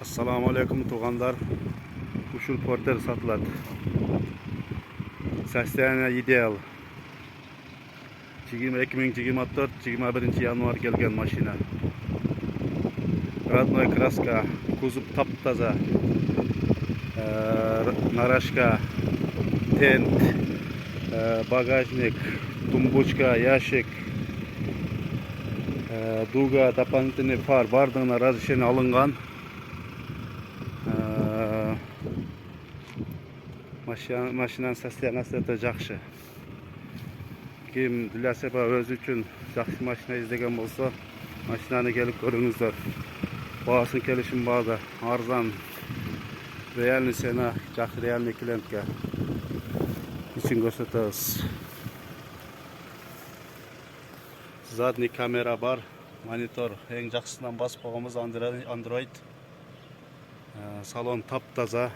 Assalamu alaikum tuğanlar. Ушул Porter satılат. Состояние ideal. 2024-21 yanvar gelgen maşina. Родной краска, кузов таптаза, нарашка, тент, багажник, тумбочка, ящик, дуга, дополнительный фар бардығына разрешение алынған. Машинаның состояниясы өте жақсы. Ким dilese өзі үшін жақсы машина іздеген болса, машинаны келіп көріңіздер. Бағасын келішім бағда, арзан, реальный цена, жақсы реальный клиентке үшін көрсетеміз. Задний камера бар, монитор, ең жақсысынан бас қоғымыз Android. Салон тап-таза.